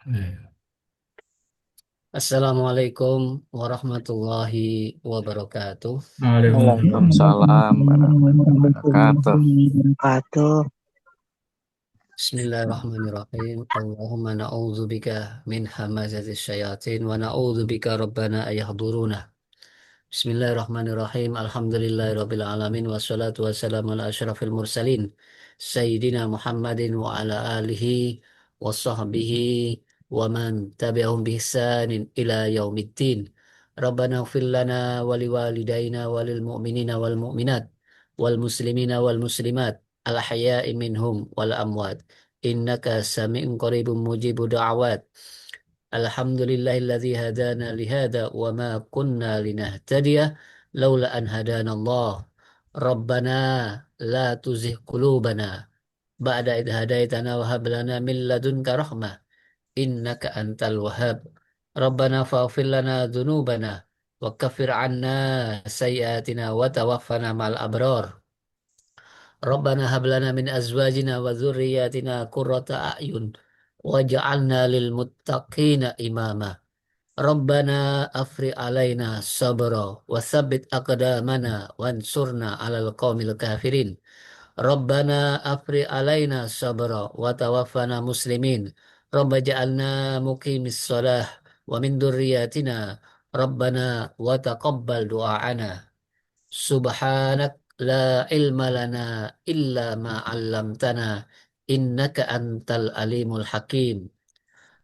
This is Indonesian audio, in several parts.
Iya. Assalamualaikum warahmatullahi wabarakatuh. Waalaikumsalam warahmatullahi wabarakatuh. Wabarakatuh. Bismillahirrahmanirrahim. Allahumma na'udzubika min hamazatis syayatin wa na'udzubika rabbana ayahduruna. Bismillahirrahmanirrahim. Alhamdulillahirabbil alamin wassalatu wassalamu ala asyrafil mursalin sayyidina Muhammadin wa ala alihi wa sahbihi wa man tabi'ahum bi ihsanin ila yaumiddin. Rabbana ighfir lana wa liwalidayna wa lil mu'minina wal mu'minat wal muslimina wal muslimat al ahya'i minhum wal amwat innaka sami'un qaribun mujibud da'awat. Alhamdulillahilladzi hadana lihada wa ma kunna linahtadiya laula an hadana Allah. Rabbana la tuzigh qulubana ba'da idh hadaitana wa hab lana min ladunka rahmah innaka antal wahhab. Rabbana faghfir lana dzunubana wa kaffir 'anna sayyi'atina wa tawaffana ma'al abrar. Rabbana hab lana min azwajina wa dzurriyyatina qurrata a'yun waj'alna lil muttaqina imama. Rabbana afri alaina sabra wa tsabbit aqdamana wansurna alal qaumil kafirin. Rabbana afri alaina sabra wa tawaffana muslimin. Rabba ja'alna muqimis shalah wa min dzurriyyatina Rabbana wa taqabbal du'aana. Subhanak la ilma lana illa ma 'allamtana innaka antal alimul hakim.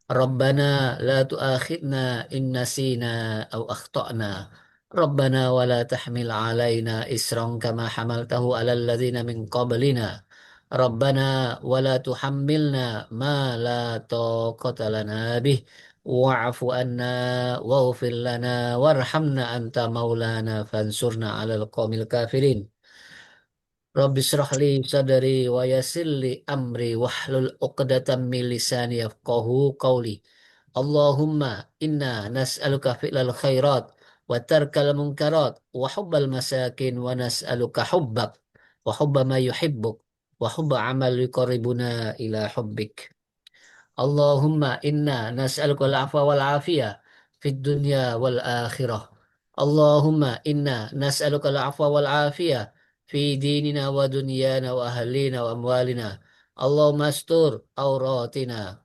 Rabbana la tu'akhidna in nasina aw akhtana. Rabbana wa la tahmil 'alaina isran kama hamaltahu 'alal ladzina min qablina. Rabbana wa la tuhammilna ma la taqata lana bih wa'fu anna waghfir lana warhamna anta maulana fansurna 'alal qaumil kafirin. Rabbi shrah li sadri wa yassir li amri wahlul 'uqdatam min lisani yafqahu qawli. Allahumma inna nas'aluka fi'lal khairat wa tarkal munkarat wa hubbal masakin wa nas'aluka hubbak wa hubba ma yuhibbuk wa hubba amal yuqarribuna ila hubbik. Allahumma inna nas'aluka al-afwa wal afiyah fid dunya wal akhirah. Allahumma inna nas'aluka al-afwa wal afiyah fi dinina wa dunyana wa ahlina wa amwalina. Allahumma astur auratina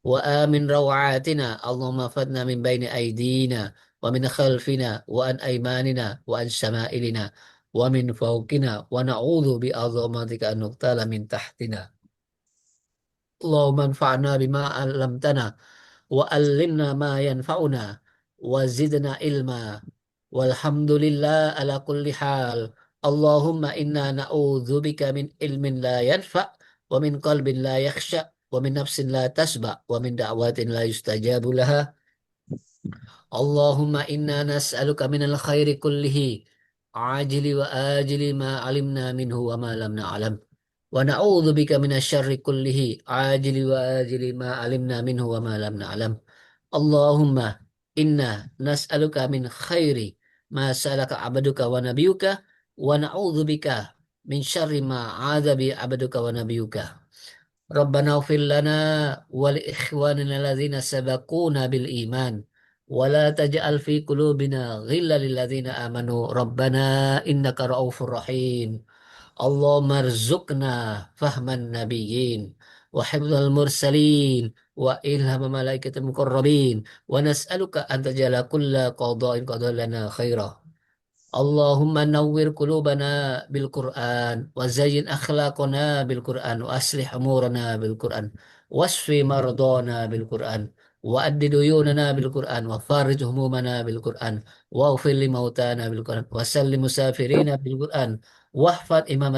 wa amin rawatina. Allahumma fadna min baini aydina wa min khalfina wa an aymanina wa an shama'ilina wa min fawqina wa na'udzu bi azamatika an nuqtala min tahtina. Allahumma anfa'na bima 'allamtana wa 'allimna ma yanfa'una wa zidna ilma. Walhamdulillah ala kulli hal. Allahumma inna na'udzubika min ilmin la yanfa' wa min qalbin la yakhsha wa min nafsin la tasba wa min da'watin la yustajabu laha. Allahumma inna nas'aluka minal khairi kullihi ajili wa ajili ma alimna minhu wa ma lam na'lam. Wa na'udzubika minasyarri kullihi ajili wa ajili ma alimna minhu wa ma lam na'lam. Allahumma inna nas'aluka min khairi ma salaka abduka wa nabiyuka wa na'udzubika min syarri ma adzabi abduka wa nabiyuka. Rabbana ighfir lana wa li ikhwanina alladzina sabaquna bil iman wa la taj'al fi qulubina ghillan lil ladzina amanu rabbana innaka ra'ufur rahim. Allahumma rzuqna fahman nabiyyin wa hifdzal mursalin wa ilham malaikatil muqarrabin wa nas'aluka an taj'ala kulla qada'in qada lana khaira. Allahumma nawwir qulubana bil Qur'an wa zayyin akhlaqana bil Qur'an wa aslih umurana bil Qur'an wasfi mardana bil Qur'an wa addi duyunana bil Qur'an wa farij humumana bil Qur'an wa ufil li mautana bil Qur'an wa sallim musafirina bil Qur'an wahfad imam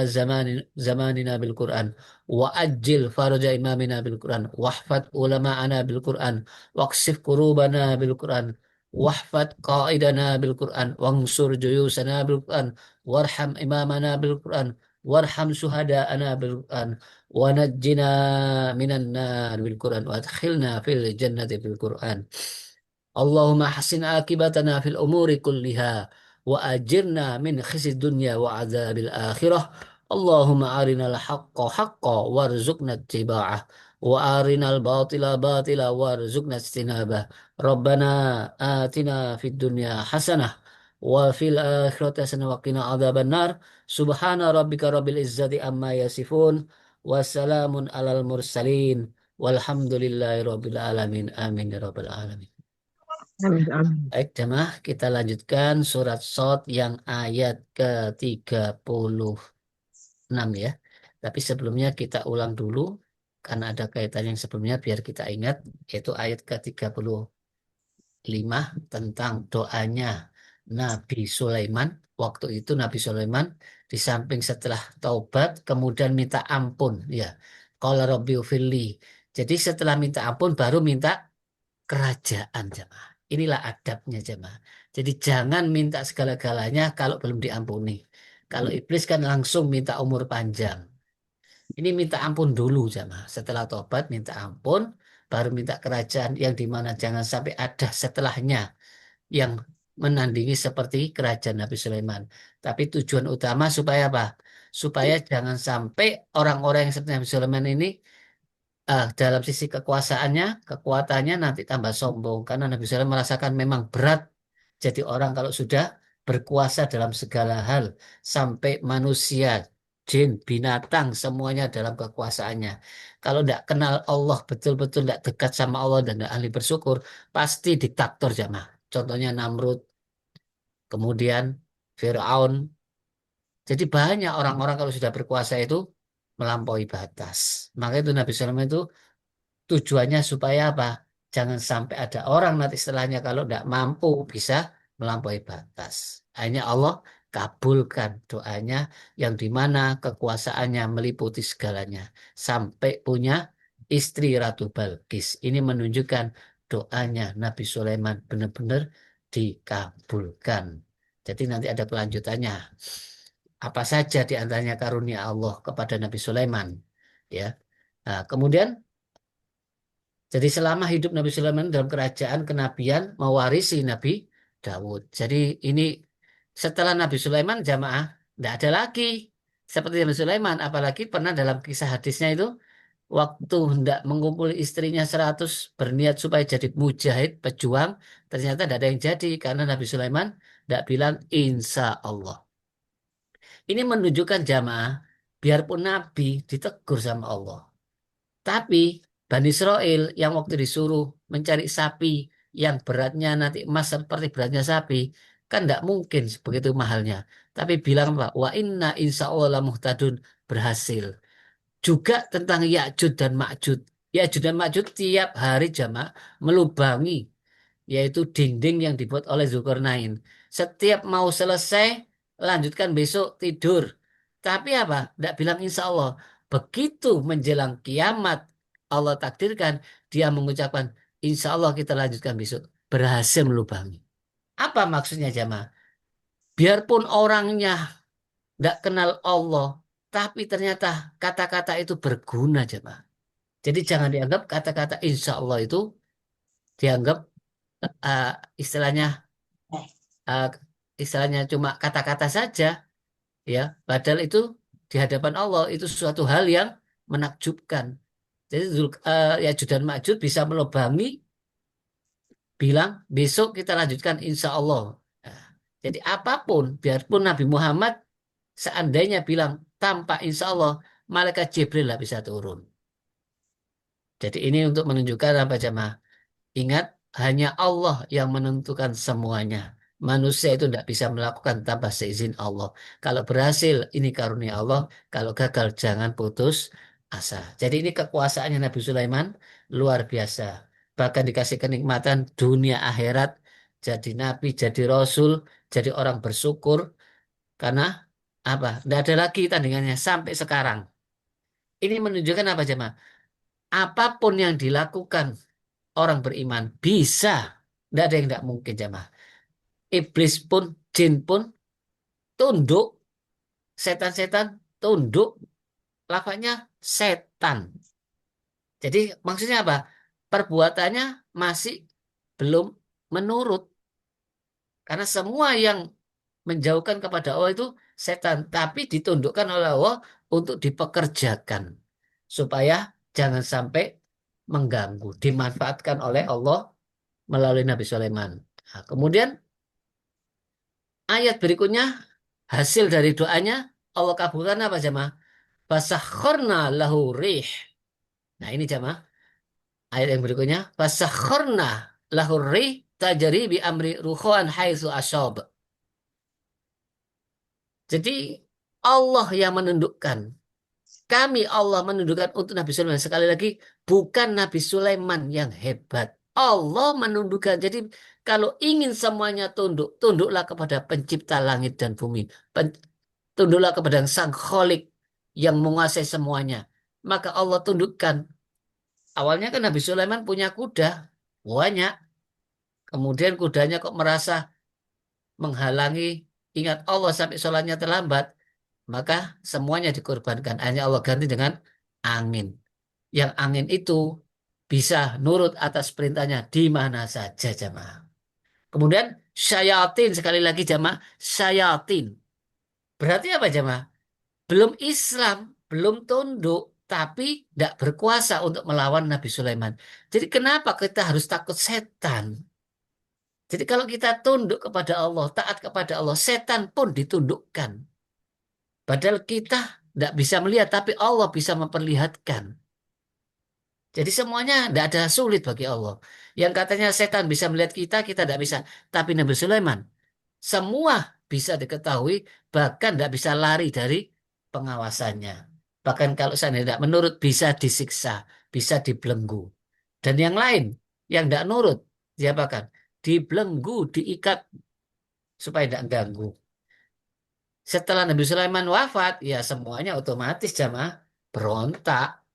zamanina bil Qur'an wa ajil faraja imamina bil Qur'an wahfad ulama'ana bil Qur'an waqsif kurubana bil Qur'an wahfad qaidana bil Qur'an wangsur juyusana bil Qur'an warham imamana bil Qur'an warham suhada'ana bil Qur'an wa najjina minan nar bil Qur'an wa adkhilna fil jannati bil Qur'an. Allahumma hasin akibatana fil umuri kulliha wa ajirna min khizi dunya wa azabil akhirah. Allahumma arinal haqqa haqqa warzuqna ittiba'ah wa arinal batila batila warzuqna istinabah. Rabbana atina fid dunya hasanah wa fil akhirati hasanah wa qina adzabannar. Subhana rabbika rabbil izzati amma yasifun wa salamun alal mursalin walhamdulillahi rabbil alamin. Amin ya rabbal alamin. Amin, amin. Baik, jemaah, kita lanjutkan surat Shad yang ayat ke-36 ya. Tapi sebelumnya kita ulang dulu karena ada kaitan yang sebelumnya biar kita ingat, yaitu ayat ke-35 tentang doanya Nabi Sulaiman. Waktu itu Nabi Sulaiman di samping setelah taubat kemudian minta ampun ya. Qala rabbi ufirli. Jadi setelah minta ampun baru minta kerajaan jemaah. Inilah adabnya jemaah. Jadi jangan minta segala-galanya kalau belum diampuni. Kalau iblis kan langsung minta umur panjang. Ini minta ampun dulu jemaah. Setelah tobat minta ampun, baru minta kerajaan yang dimana jangan sampai ada setelahnya yang menandingi seperti kerajaan Nabi Sulaiman. Tapi tujuan utama supaya apa? Supaya jangan sampai orang-orang yang seperti Nabi Sulaiman ini dalam sisi kekuasaannya, kekuatannya nanti tambah sombong karena Nabi SAW merasakan memang berat jadi orang kalau sudah berkuasa dalam segala hal sampai manusia, jin, binatang semuanya dalam kekuasaannya. Kalau tidak kenal Allah betul-betul tidak dekat sama Allah dan tidak ahli bersyukur, pasti diktator jamaah. Contohnya Namrud, kemudian Fir'aun. Jadi banyak orang-orang kalau sudah berkuasa itu melampaui batas. Maka itu Nabi SAW itu tujuannya supaya apa? Jangan sampai ada orang nanti setelahnya kalau tidak mampu bisa melampaui batas. Hanya Allah kabulkan doanya yang dimana kekuasaannya meliputi segalanya. Sampai punya istri Ratu Balkis. Ini menunjukkan doanya Nabi Sulaiman benar-benar dikabulkan. Jadi nanti ada kelanjutannya. Apa saja di antaranya karunia Allah kepada Nabi Sulaiman. Ya. Nah, kemudian jadi selama hidup Nabi Sulaiman dalam kerajaan kenabian mewarisi Nabi Dawud. Jadi ini setelah Nabi Sulaiman jamaah tidak ada lagi seperti Nabi Sulaiman. Apalagi pernah dalam kisah hadisnya itu waktu hendak mengumpul istrinya 100 berniat supaya jadi mujahid pejuang ternyata tidak ada yang jadi karena Nabi Sulaiman tidak bilang insya Allah. Ini menunjukkan jamaah biarpun Nabi ditegur sama Allah. Tapi Bani Israel yang waktu disuruh mencari sapi yang beratnya nanti emas seperti beratnya sapi, kan tidak mungkin begitu mahalnya. Tapi bilang Pak, wa inna insya Allah muhtadun berhasil. Juga tentang Ya'jud dan Ma'jud. Ya'jud dan Ma'jud tiap hari jamaah melubangi yaitu dinding yang dibuat oleh Zulkarnain. Setiap mau selesai, lanjutkan besok tidur. Tapi apa? Tidak bilang insya Allah. Begitu menjelang kiamat, Allah takdirkan, dia mengucapkan, insya Allah kita lanjutkan besok. Berhasil melubangi. Apa maksudnya jamaah? Biarpun orangnya tidak kenal Allah, tapi ternyata kata-kata itu berguna jamaah. Jadi jangan dianggap kata-kata insya Allah itu dianggap uh, istilahnya uh, istilahnya cuma kata-kata saja ya padahal itu di hadapan Allah itu suatu hal yang menakjubkan jadi Ya'juj dan Ma'juj bisa melobangi bilang besok kita lanjutkan insya Allah. Nah, jadi apapun biarpun Nabi Muhammad seandainya bilang tanpa insya Allah malaikat Jibril lah bisa turun. Jadi ini untuk menunjukkan apa jemaah. Ingat, hanya Allah yang menentukan semuanya. Manusia itu tidak bisa melakukan tanpa seizin Allah. Kalau berhasil, ini karunia Allah. Kalau gagal, jangan putus asa. Jadi ini kekuasaannya Nabi Sulaiman luar biasa. Bahkan dikasih kenikmatan dunia akhirat. Jadi Nabi, jadi Rasul, jadi orang bersyukur. Karena apa? Tidak ada lagi tandingannya sampai sekarang. Ini menunjukkan apa, jemaah? Apapun yang dilakukan orang beriman bisa. Tidak ada yang tidak mungkin jamaah. Iblis pun, jin pun tunduk. Setan-setan tunduk. Lafaznya setan. Jadi maksudnya apa? Perbuatannya masih belum menurut. Karena semua yang menjauhkan kepada Allah itu setan, tapi ditundukkan oleh Allah untuk dipekerjakan supaya jangan sampai mengganggu, dimanfaatkan oleh Allah melalui Nabi Sulaiman. Nah, kemudian ayat berikutnya hasil dari doanya Allah kabulkan apa jemaah? Fasakharna lahu rih. Nah ini jemaah ayat yang berikutnya fasakharna lahu rih tajri bi amri ruhuan haitsu asyab. Jadi Allah yang menundukkan. Kami Allah menundukkan untuk Nabi Sulaiman. Sekali lagi, bukan Nabi Sulaiman yang hebat. Allah menundukkan. Jadi kalau ingin semuanya tunduk, tunduklah kepada pencipta langit dan bumi. Tunduklah kepada Sang Kholik yang menguasai semuanya. Maka Allah tundukkan. Awalnya kan Nabi Sulaiman punya kuda. Banyak. Kemudian kudanya kok merasa menghalangi. Ingat Allah sampai sholatnya terlambat. Maka semuanya dikorbankan. Hanya Allah ganti dengan angin. Yang angin itu bisa nurut atas perintahnya di mana saja jamaah. Kemudian syayatin sekali lagi jamaah. Syayatin. Berarti apa jamaah? Belum Islam, belum tunduk, tapi tidak berkuasa untuk melawan Nabi Sulaiman. Jadi kenapa kita harus takut setan? Jadi kalau kita tunduk kepada Allah, taat kepada Allah, setan pun ditundukkan. Padahal kita tidak bisa melihat, tapi Allah bisa memperlihatkan. Jadi semuanya tidak ada sulit bagi Allah. Yang katanya setan bisa melihat kita, kita tidak bisa. Tapi Nabi Sulaiman, semua bisa diketahui, bahkan tidak bisa lari dari pengawasannya. Bahkan kalau saya tidak menurut, bisa disiksa, bisa dibelenggu. Dan yang lain, yang tidak nurut, diapakan? Dibelenggu, diikat, supaya tidak ganggu. Setelah Nabi Sulaiman wafat, ya semuanya otomatis jamaah berontak.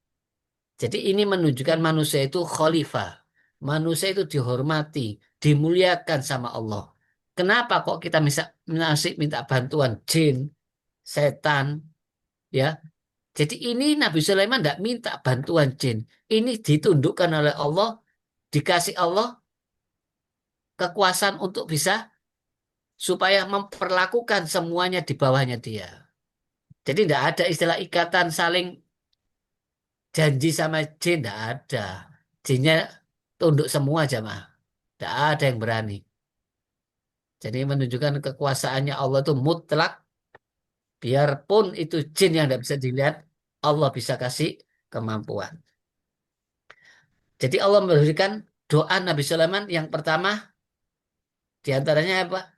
Jadi ini menunjukkan manusia itu khalifah. Manusia itu dihormati, dimuliakan sama Allah. Kenapa kok kita masih minta bantuan jin, setan, ya? Jadi ini Nabi Sulaiman tidak minta bantuan jin. Ini ditundukkan oleh Allah, dikasih Allah kekuasaan untuk bisa supaya memperlakukan semuanya di bawahnya dia. Jadi tidak ada istilah ikatan saling janji sama jin, tidak ada. Jinnya tunduk semua jamaah. Tidak ada yang berani. Jadi menunjukkan kekuasaannya Allah itu mutlak. Biarpun itu jin yang tidak bisa dilihat, Allah bisa kasih kemampuan. Jadi Allah memberikan doa Nabi Sulaiman yang pertama, diantaranya apa?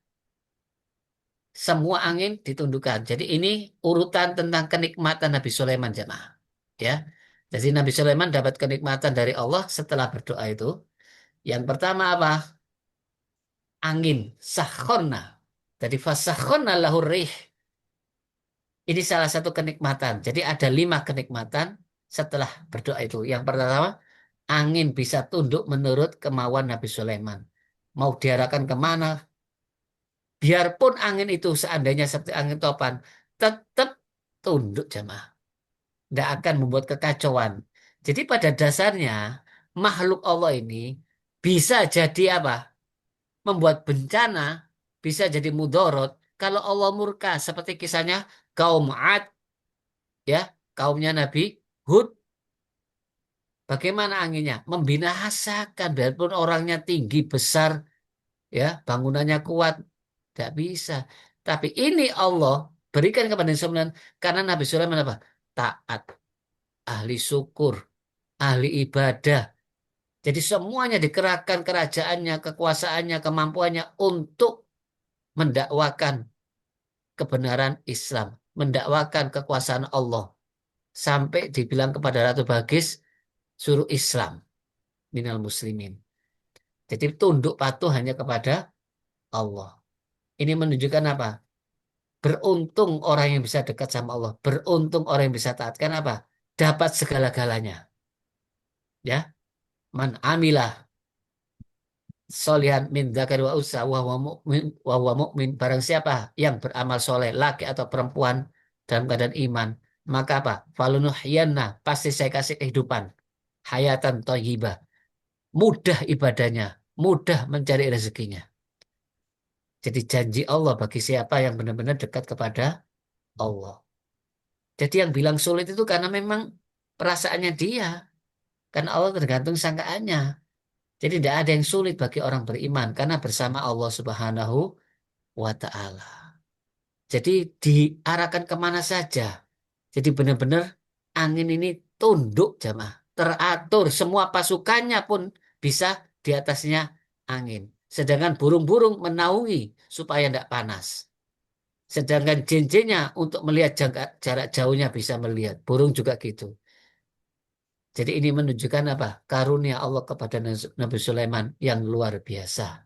Semua angin ditundukkan. Jadi ini urutan tentang kenikmatan Nabi Sulaiman jamaah. Ya. Jadi Nabi Sulaiman dapat kenikmatan dari Allah setelah berdoa itu. Yang pertama apa? Angin, sakhorna. Jadi fasakhorna lahur rih. Ini salah satu kenikmatan. Jadi ada 5 kenikmatan setelah berdoa itu. Yang pertama, angin bisa tunduk menurut kemauan Nabi Sulaiman. Mau diarahkan kemana? Biarpun angin itu seandainya seperti angin topan, tetap tunduk jamaah. Tidak akan membuat kekacauan. Jadi pada dasarnya, makhluk Allah ini bisa jadi apa? Membuat bencana, bisa jadi mudorot. Kalau Allah murka, seperti kisahnya kaum Ad, ya, kaumnya Nabi Hud, bagaimana anginnya? Membinasakan, biarpun orangnya tinggi, besar, ya, bangunannya kuat, tidak bisa. Tapi ini Allah berikan kepada Nabi Sulaiman, karena Nabi Sulaiman apa? Taat, ahli syukur, ahli ibadah. Jadi semuanya dikerahkan kerajaannya, kekuasaannya, kemampuannya untuk mendakwakan kebenaran Islam, mendakwakan kekuasaan Allah. Sampai dibilang kepada Ratu Bagis, suruh Islam minal muslimin. Jadi tunduk patuh hanya kepada Allah. Ini menunjukkan apa? Beruntung orang yang bisa dekat sama Allah. Beruntung orang yang bisa taat. Kenapa? Dapat segala-galanya. Ya, man amilah solihan min dzakari wa unsa wa huwa mu'min, barang siapa yang beramal soleh laki atau perempuan dalam keadaan iman, maka apa? Falunuhyanna, pasti saya kasih kehidupan hayatan thayyibah, mudah ibadahnya, mudah mencari rezekinya. Jadi janji Allah bagi siapa yang benar-benar dekat kepada Allah. Jadi yang bilang sulit itu karena memang perasaannya dia. Karena Allah tergantung sangkaannya. Jadi tidak ada yang sulit bagi orang beriman karena bersama Allah Subhanahu wa Ta'ala. Jadi diarahkan kemana saja. Jadi benar-benar angin ini tunduk jamaah, teratur semua pasukannya pun bisa di atasnya angin. Sedangkan burung-burung menaungi supaya tidak panas. Sedangkan jin-jinnya untuk melihat jarak jauhnya bisa melihat. Burung juga gitu. Jadi ini menunjukkan apa? Karunia Allah kepada Nabi Sulaiman yang luar biasa.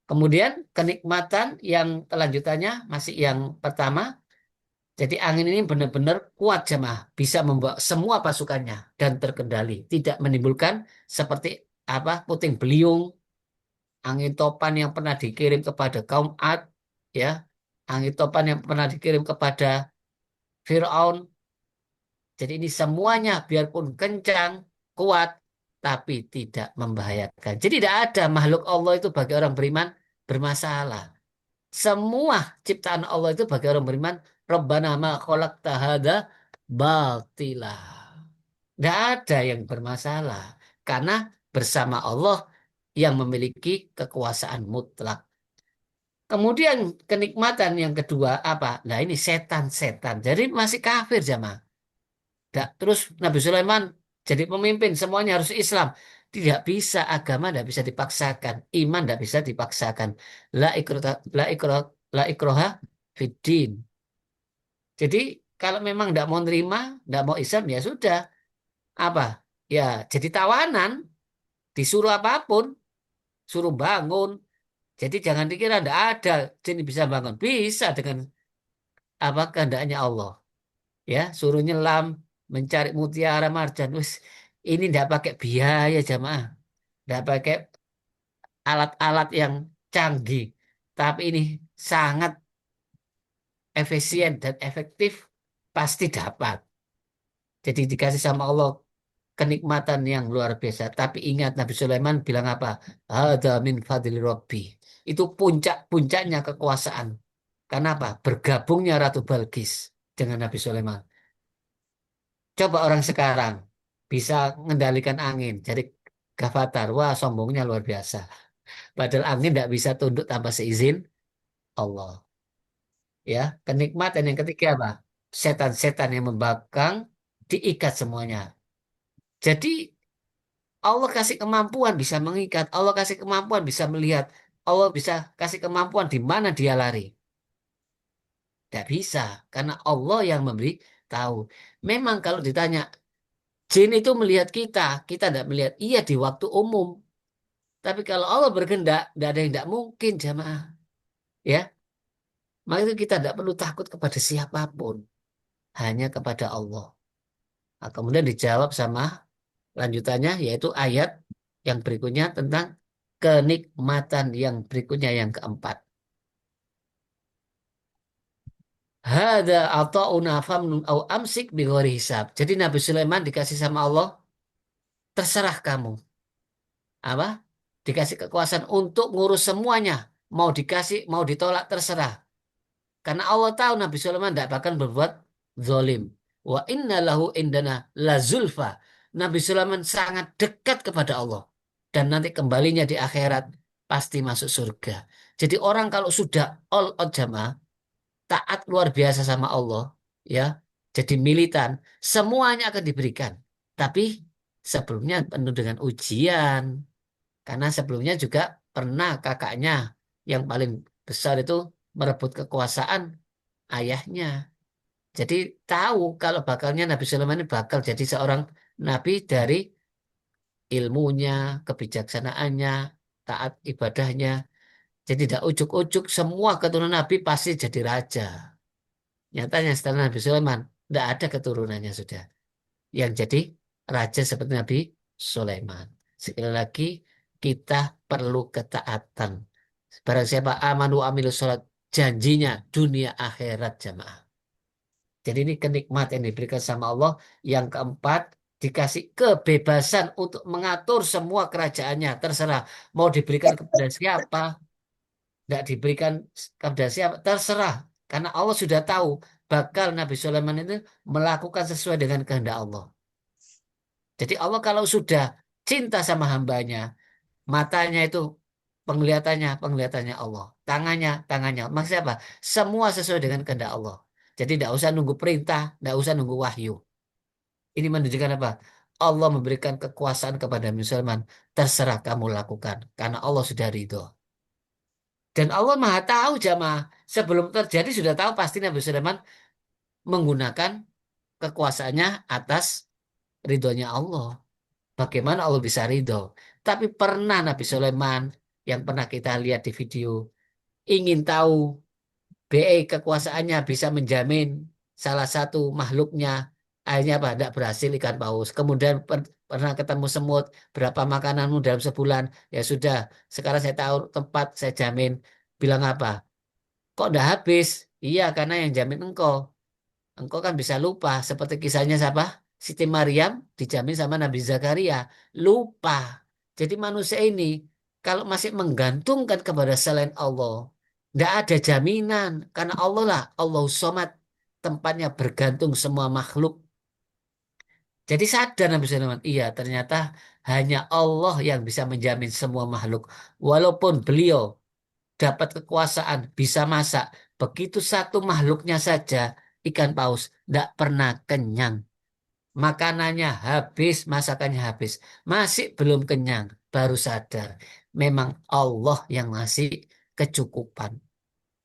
Kemudian kenikmatan yang kelanjutannya masih yang pertama. Jadi angin ini benar-benar kuat jemaah, bisa membawa semua pasukannya dan terkendali, tidak menimbulkan seperti apa puting beliung, angin topan yang pernah dikirim kepada kaum Ad, ya, angin topan yang pernah dikirim kepada Firaun. Jadi ini semuanya biarpun kencang, kuat, tapi tidak membahayakan. Jadi tidak ada makhluk Allah itu bagi orang beriman bermasalah. Semua ciptaan Allah itu bagi orang beriman, Rabbana ma khalaqta hadza batila. Tidak ada yang bermasalah. Karena bersama Allah yang memiliki kekuasaan mutlak. Kemudian kenikmatan yang kedua apa? Nah ini setan-setan. Jadi masih kafir jamaah. Terus Nabi Sulaiman jadi pemimpin, semuanya harus Islam. Tidak bisa, agama tidak bisa dipaksakan. Iman tidak bisa dipaksakan. La ikrota, la ikro, la ikroha fiddin. Jadi kalau memang tidak mau nerima, tidak mau Islam, ya sudah. Apa? Ya jadi tawanan, disuruh apapun, suruh bangun. Jadi jangan dikira tidak ada jin bisa bangun. Bisa dengan apa kehendaknya Allah. Ya, suruh nyelam, mencari mutiara marjan. Wis, ini tidak pakai biaya jamaah, tidak pakai alat-alat yang canggih, tapi ini sangat efisien dan efektif, pasti dapat. Jadi dikasih sama Allah kenikmatan yang luar biasa. Tapi ingat Nabi Sulaiman bilang apa? Hada min fadli Rabbi. Itu puncak-puncaknya kekuasaan. Kenapa? Bergabungnya Ratu Balkis dengan Nabi Sulaiman. Coba orang sekarang bisa mengendalikan angin. Jadi Gavatar, wah sombongnya luar biasa. Padahal angin tidak bisa tunduk tanpa seizin Allah. Ya, kenikmatan yang ketiga apa? Setan-setan yang membangkang diikat semuanya. Jadi Allah kasih kemampuan bisa mengikat, Allah kasih kemampuan bisa melihat, Allah bisa kasih kemampuan di mana dia lari. Tidak bisa, karena Allah yang memberi tahu. Memang kalau ditanya, jin itu melihat kita, kita tidak melihat. Iya di waktu umum. Tapi kalau Allah berkehendak, tidak ada yang tidak mungkin jamaah. Ya, maka itu kita tidak perlu takut kepada siapapun, hanya kepada Allah. Nah, kemudian dijawab sama lanjutannya, yaitu ayat yang berikutnya tentang kenikmatan yang berikutnya yang keempat. Hada ata'una famnun au amsik bighairi hisab. Jadi Nabi Sulaiman dikasih sama Allah, terserah kamu. Apa? Dikasih kekuasaan untuk ngurus semuanya. Mau dikasih, mau ditolak, terserah. Karena Allah tahu Nabi Sulaiman tidak akan berbuat zalim. Wa inna lahu indana la zulfa. Nabi Sulaiman sangat dekat kepada Allah. Dan nanti kembalinya di akhirat pasti masuk surga. Jadi orang kalau sudah all out jamaah, taat luar biasa sama Allah, ya, jadi militan, semuanya akan diberikan. Tapi sebelumnya penuh dengan ujian. Karena sebelumnya juga pernah kakaknya yang paling besar itu merebut kekuasaan ayahnya. Jadi tahu kalau bakalnya Nabi Sulaiman ini bakal jadi seorang nabi dari ilmunya, kebijaksanaannya, taat ibadahnya. Jadi tidak ujuk-ujuk semua keturunan Nabi pasti jadi raja. Nyatanya setelah Nabi Sulaiman tidak ada keturunannya sudah yang jadi raja seperti Nabi Sulaiman. Sekali lagi kita perlu ketaatan. Barang siapa amanu amilu sholat janjinya dunia akhirat jamaah. Jadi ini kenikmatan yang diberikan sama Allah. Yang keempat, dikasih kebebasan untuk mengatur semua kerajaannya. Terserah mau diberikan kepada siapa, tidak diberikan kepada siapa, terserah. Karena Allah sudah tahu bakal Nabi Sulaiman itu melakukan sesuai dengan kehendak Allah. Jadi Allah kalau sudah cinta sama hambanya, matanya itu penglihatannya Allah, tangannya. Maksudnya apa? Semua sesuai dengan kehendak Allah. Jadi tidak usah nunggu perintah, tidak usah nunggu wahyu. Ini menunjukkan apa? Allah memberikan kekuasaan kepada Nabi Sulaiman. Terserah kamu lakukan, karena Allah sudah ridho. Dan Allah Maha tahu jamaah. Sebelum terjadi sudah tahu pasti Nabi Sulaiman menggunakan kekuasaannya atas ridhonya Allah. Bagaimana Allah bisa ridho? Tapi pernah Nabi Sulaiman yang pernah kita lihat di video ingin tahu BE kekuasaannya bisa menjamin salah satu makhluknya akhirnya apa? Tidak berhasil ikan paus. Kemudian pernah ketemu semut berapa makananmu dalam sebulan? Ya sudah. Sekarang saya tahu tempat saya jamin. Bilang apa? Kok udah habis? Iya karena yang jamin engkau. Engkau kan bisa lupa seperti kisahnya siapa? Siti Maryam dijamin sama Nabi Zakaria. Lupa. Jadi manusia ini kalau masih menggantungkan kepada selain Allah, tidak ada jaminan karena Allah lah Allah Somad tempatnya bergantung semua makhluk. Jadi sadar Nabi Sulaiman, iya ternyata hanya Allah yang bisa menjamin semua makhluk. Walaupun beliau dapat kekuasaan, bisa masak. Begitu satu makhluknya saja, ikan paus, tidak pernah kenyang. Makanannya habis, masakannya habis. Masih belum kenyang, baru sadar. Memang Allah yang ngasih kecukupan.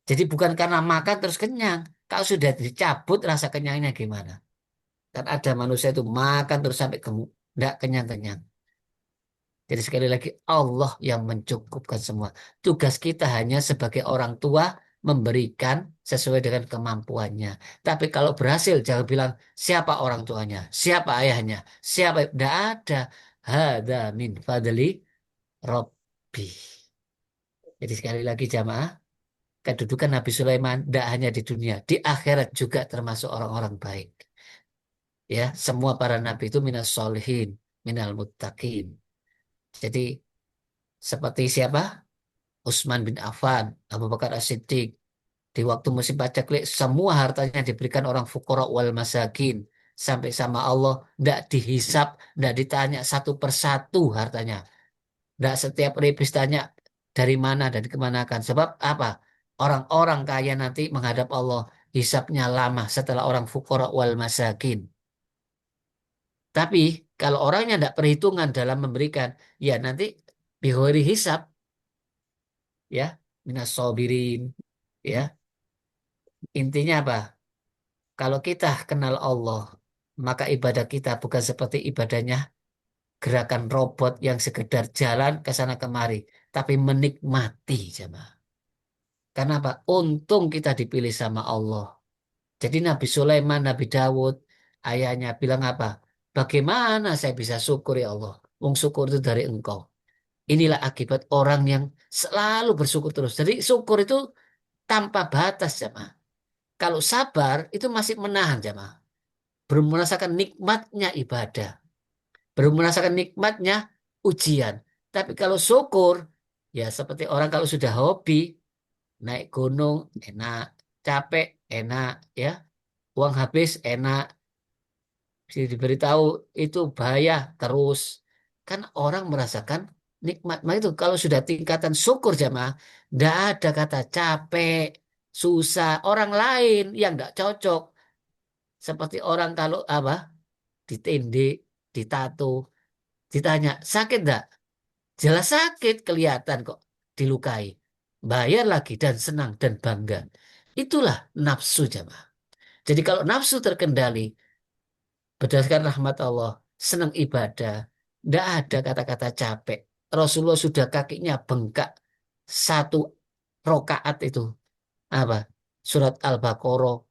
Jadi bukan karena makan terus kenyang. Kalau sudah dicabut rasa kenyangnya gimana? Kan ada manusia itu makan terus sampai gemuk. Tidak kenyang-kenyang. Jadi sekali lagi Allah yang mencukupkan semua. Tugas kita hanya sebagai orang tua memberikan sesuai dengan kemampuannya. Tapi kalau berhasil jangan bilang siapa orang tuanya, siapa ayahnya, siapa tidak ada. Hada min fadli Robbi. Jadi sekali lagi jamaah, kedudukan Nabi Sulaiman tidak hanya di dunia, di akhirat juga termasuk orang-orang baik. Ya, semua para nabi itu minas solihin, minal muttaqin. Jadi seperti siapa? Utsman bin Affan, Abu Bakar As-Siddiq. Di waktu musim paceklik, semua hartanya diberikan orang fukara wal masakin. Sampai sama Allah, tidak dihisap, tidak ditanya satu persatu hartanya. Tidak setiap ripis tanya dari mana, dari kemanakan. Sebab apa? Orang-orang kaya nanti menghadap Allah, hisapnya lama setelah orang fukara wal masakin. Tapi kalau orangnya tidak perhitungan dalam memberikan, ya nanti bihori hisap, ya, minas sabirin, ya. Intinya apa? Kalau kita kenal Allah, maka ibadah kita bukan seperti ibadahnya gerakan robot yang sekedar jalan ke sana kemari, tapi menikmati jemaah. Karena apa? Untung kita dipilih sama Allah. Jadi Nabi Sulaiman, Nabi Dawud, ayahnya bilang apa? Bagaimana saya bisa syukur ya Allah? Wong syukur itu dari Engkau. Inilah akibat orang yang selalu bersyukur terus. Jadi syukur itu tanpa batas jemaah. Kalau sabar itu masih menahan jemaah. Belum merasakan nikmatnya ibadah, belum merasakan nikmatnya ujian. Tapi kalau syukur, ya seperti orang kalau sudah hobi, naik gunung enak, capek enak, ya uang habis enak, diberitahu itu bahaya terus. Kan orang merasakan nikmat. Nah itu kalau sudah tingkatan syukur jamaah, tidak ada kata capek, susah. Orang lain yang tidak cocok, seperti orang kalau apa ditindih, ditato, ditanya, sakit enggak? Jelas sakit, kelihatan kok dilukai. Bayar lagi dan senang dan bangga. Itulah nafsu jamaah. Jadi kalau nafsu terkendali, berdasarkan rahmat Allah, senang ibadah, enggak ada kata-kata capek. Rasulullah sudah kakinya bengkak satu rokaat itu. Apa? Surat Al-Baqarah,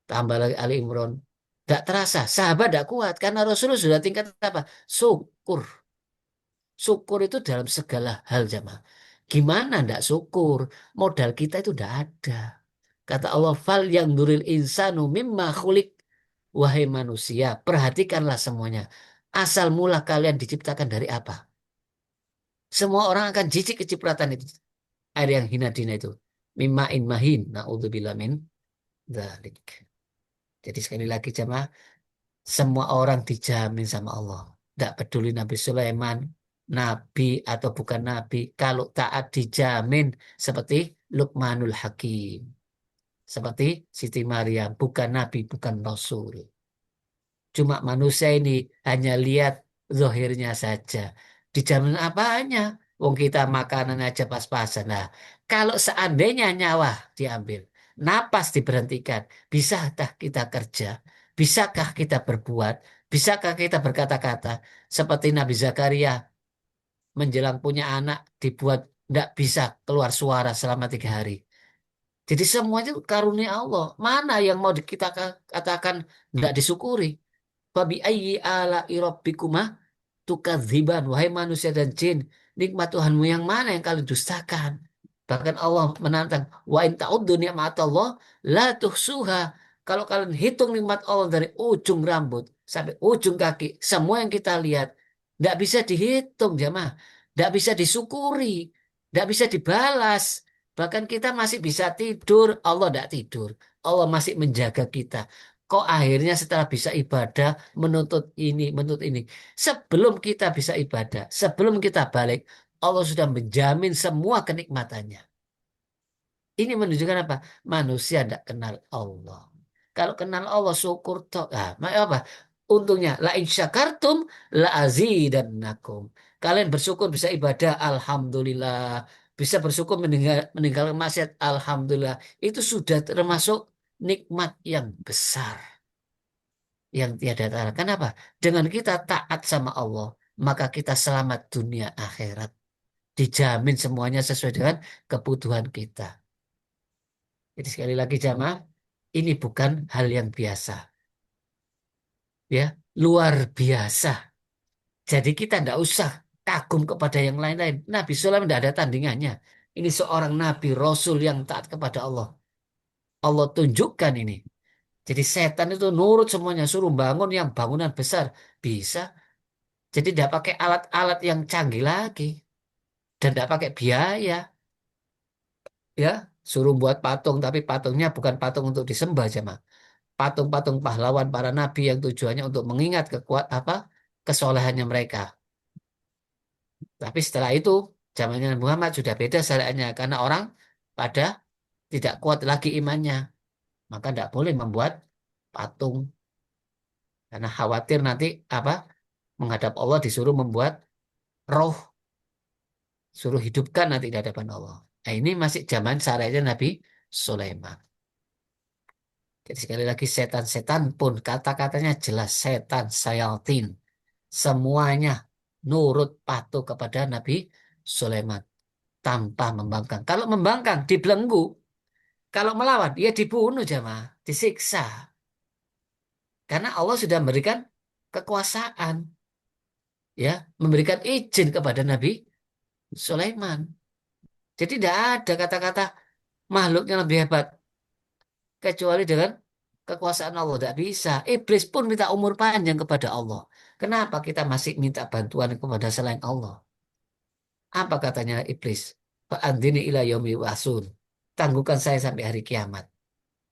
tambah lagi Ali Imran. Enggak terasa, sahabat enggak kuat karena Rasulullah sudah tingkat apa? Syukur. Syukur itu dalam segala hal jamaah. Gimana ndak syukur? Modal kita itu ndak ada. Kata Allah, fal yang nuril insanu mimma khulik. Wahai manusia, perhatikanlah semuanya. Asal mula kalian diciptakan dari apa? Semua orang akan jijik kecipratan itu. Air yang hina dina itu. Mimma in mahin. Na'udzubillah min dzalik. Jadi sekali lagi jemaah, semua orang dijamin sama Allah. Tidak peduli Nabi Sulaiman, Nabi atau bukan Nabi. Kalau taat dijamin seperti Luqmanul Hakim. Seperti Siti Maryam, bukan Nabi, bukan Rasul. Cuma manusia ini hanya lihat zahirnya saja. Dijamin apanya? Wong kita makanan aja pas-pasan. Nah, kalau seandainya nyawa diambil, napas diberhentikan, bisakah kita kerja? Bisakah kita berbuat? Bisakah kita berkata-kata? Seperti Nabi Zakaria menjelang punya anak dibuat tidak bisa keluar suara selama 3 hari. Jadi semuanya karunia Allah. Mana yang mau kita katakan tidak disyukuri? Fabi ayyi ala rabbikumah tukadziban, wahai manusia dan jin, nikmat Tuhanmu yang mana yang kalian dustakan? Bahkan Allah menantang, wa in ta'uddu ni'matallah la tuhsuha. Kalau kalian hitung nikmat Allah dari ujung rambut sampai ujung kaki, semua yang kita lihat tidak bisa dihitung, jemaah. Tidak bisa disyukuri, tidak bisa dibalas. Bahkan kita masih bisa tidur, Allah tidak tidur. Allah masih menjaga kita. Kok akhirnya setelah bisa ibadah, menuntut ini, menuntut ini. Sebelum kita bisa ibadah, sebelum kita balik, Allah sudah menjamin semua kenikmatannya. Ini menunjukkan apa? Manusia tidak kenal Allah. Kalau kenal Allah, syukur toh. Apa? Untungnya, la in syakartum la azidannakum. Kalian bersyukur bisa ibadah, alhamdulillah. Bisa bersyukur meninggalkan maksiat, alhamdulillah. Itu sudah termasuk nikmat yang besar yang tiada tara. Kenapa? Dengan kita taat sama Allah, maka kita selamat dunia akhirat. Dijamin semuanya sesuai dengan kebutuhan kita. Jadi sekali lagi jamaah, ini bukan hal yang biasa. Ya, luar biasa. Jadi kita tidak usah kagum kepada yang lain-lain. Nabi Sulaiman tidak ada tandingannya. Ini seorang nabi rasul yang taat kepada Allah. Allah tunjukkan ini. Jadi setan itu nurut semuanya, suruh bangun yang bangunan besar. Bisa. Jadi tidak pakai alat-alat yang canggih lagi. Dan tidak pakai biaya. Ya, suruh buat patung, tapi patungnya bukan patung untuk disembah, jemaah. Patung-patung pahlawan para nabi yang tujuannya untuk mengingat kesolehannya mereka. Tapi setelah itu, zamannya Muhammad sudah beda syariatnya karena orang pada tidak kuat lagi imannya, maka tidak boleh membuat patung karena khawatir nanti apa menghadap Allah disuruh membuat roh, suruh hidupkan nanti di hadapan Allah. Nah, ini masih zaman syariatnya Nabi Sulaiman. Jadi sekali lagi setan-setan pun kata-katanya jelas setan, sayatin. Semuanya nurut patuh kepada Nabi Sulaiman tanpa membangkang. Kalau membangkang dibelenggu, kalau melawan dia dibunuh jamaah, disiksa. Karena Allah sudah memberikan kekuasaan, ya, memberikan izin kepada Nabi Sulaiman. Jadi tidak ada kata-kata makhluk yang lebih hebat kecuali dengan kekuasaan Allah. Tidak bisa. Iblis pun minta umur panjang kepada Allah. Kenapa kita masih minta bantuan kepada selain Allah? Apa katanya iblis? Fa'andini ila yaumi wasun. Tangguhkan saya sampai hari kiamat.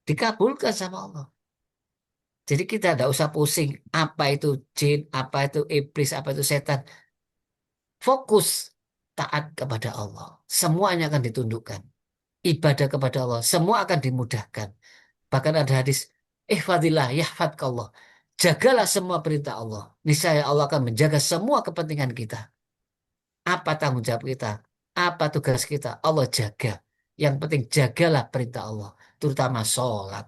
Dikabulkan sama Allah. Jadi kita tidak usah pusing. Apa itu jin, apa itu iblis, apa itu setan. Fokus taat kepada Allah. Semuanya akan ditundukkan. Ibadah kepada Allah. Semua akan dimudahkan. Bahkan ada hadis. Ihfadillah yahfadkallah. Jagalah semua perintah Allah. Niscaya Allah akan menjaga semua kepentingan kita. Apa tanggung jawab kita? Apa tugas kita? Allah jaga. Yang penting jagalah perintah Allah. Terutama sholat.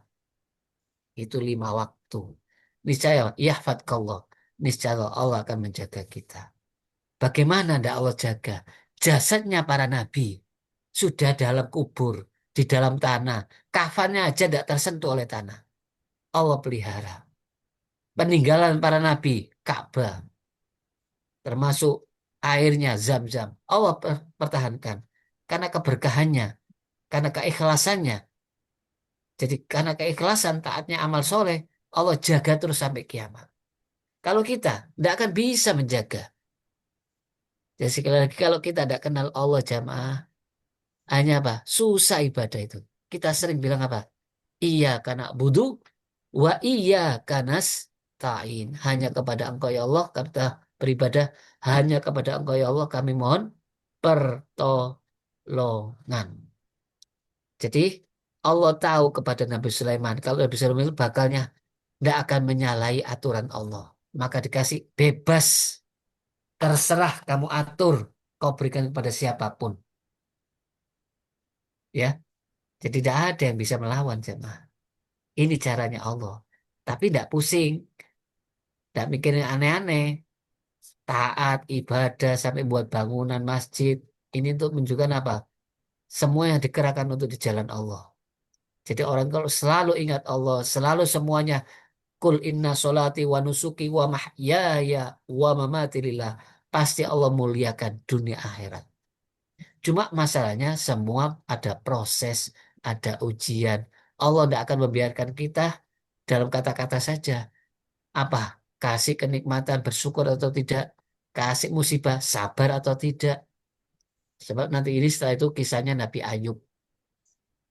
Itu 5 waktu. Niscaya yahfadkallah. Niscaya Allah akan menjaga kita. Bagaimana ndak Allah jaga? Jasadnya para nabi sudah dalam kubur, di dalam tanah. Kafannya aja tidak tersentuh oleh tanah. Allah pelihara. Peninggalan para nabi, Ka'bah. Termasuk airnya zam-zam. Allah pertahankan. Karena keberkahannya. Karena keikhlasannya. Jadi karena keikhlasan taatnya amal soleh. Allah jaga terus sampai kiamat. Kalau kita tidak akan bisa menjaga. Jadi sekali lagi kalau kita tidak kenal Allah jamaah. Hanya apa? Susah ibadah itu. Kita sering bilang apa? Iya karena budu. Wa iyyaka nasta'in. Hanya kepada Engkau ya Allah kata beribadah, hanya kepada Engkau ya Allah kami mohon pertolongan. Jadi Allah tahu kepada Nabi Sulaiman kalau Nabi Sulaiman itu bakalnya tidak akan menyalahi aturan Allah. Maka dikasih bebas, terserah kamu atur, kau berikan kepada siapapun. Ya, jadi tidak ada yang bisa melawan jemaah. Ini caranya Allah. Tapi tidak pusing, tidak mikirin aneh-aneh. Taat, ibadah, sampai buat bangunan masjid. Ini untuk menunjukkan apa? Semua yang dikerahkan untuk di jalan Allah. Jadi orang kalau selalu ingat Allah, selalu semuanya Kul inna solati wa nusuki wa mahyaya wa mamati lillah. Pasti Allah muliakan dunia akhirat. Cuma masalahnya semua ada proses, ada ujian. Allah tidak akan membiarkan kita dalam kata-kata saja. Apa? Kasih kenikmatan, bersyukur atau tidak. Kasih musibah, sabar atau tidak. Sebab nanti ini setelah itu kisahnya Nabi Ayub.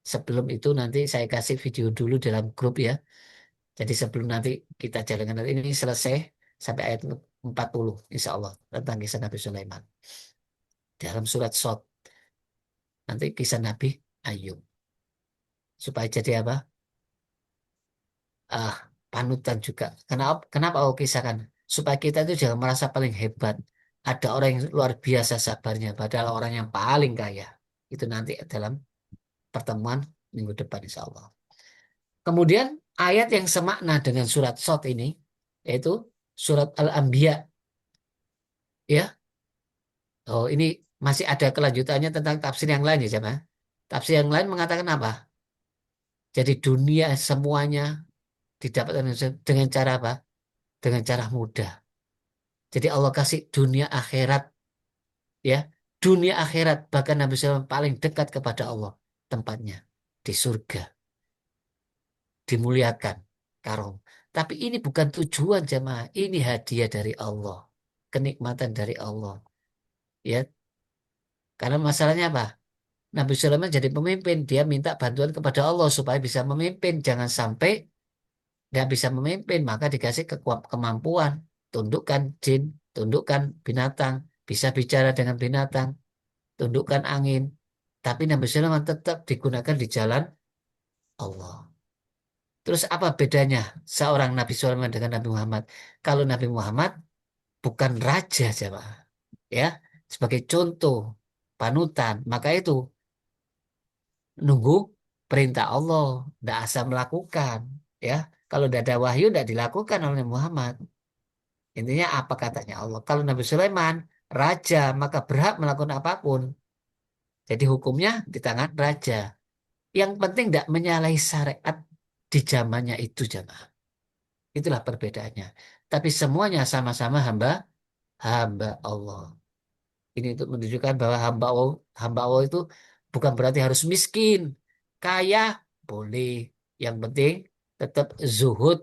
Sebelum itu nanti saya kasih video dulu dalam grup ya. Jadi sebelum nanti kita jalankan nanti ini selesai sampai ayat 40 insya Allah tentang kisah Nabi Sulaiman. Dalam surat Shad nanti kisah Nabi Ayub. Supaya jadi apa? Ah, panutan juga. Kenapa aku kisahkan? Supaya kita itu jangan merasa paling hebat. Ada orang yang luar biasa sabarnya, padahal orang yang paling kaya. Itu nanti dalam pertemuan minggu depan insya Allah. Kemudian ayat yang semakna dengan surat Shad ini, yaitu surat Al-Anbiya. Ya, oh ini masih ada kelanjutannya tentang tafsir yang lain ya jemaah. Tafsir yang lain mengatakan apa? Jadi dunia semuanya didapatkan dengan cara apa? Dengan cara mudah. Jadi Allah kasih dunia akhirat ya. Dunia akhirat bahkan Nabi SAW paling dekat kepada Allah tempatnya di surga, dimuliakan karom. Tapi ini bukan tujuan jemaah, ini hadiah dari Allah, kenikmatan dari Allah. Ya, karena masalahnya apa? Nabi Sulaiman jadi pemimpin, dia minta bantuan kepada Allah supaya bisa memimpin. Jangan sampai dia bisa memimpin, maka dikasih kemampuan. Tundukkan jin, tundukkan binatang, bisa bicara dengan binatang, tundukkan angin. Tapi Nabi Sulaiman tetap digunakan di jalan Allah. Terus apa bedanya seorang Nabi Sulaiman dengan Nabi Muhammad? Kalau Nabi Muhammad bukan raja, jemaah. Ya, sebagai contoh, panutan. Maka itu nunggu perintah Allah, tidak asal melakukan. Ya, kalau tidak ada wahyu, tidak dilakukan oleh Muhammad. Intinya apa katanya Allah? Kalau Nabi Sulaiman raja, maka berhak melakukan apapun. Jadi hukumnya di tangan raja. Yang penting tidak menyalahi syariat di zamannya itu jamaah. Itulah perbedaannya. Tapi semuanya sama-sama hamba Allah. Ini untuk menunjukkan bahwa hamba Allah itu bukan berarti harus miskin, kaya boleh. Yang penting tetap zuhud,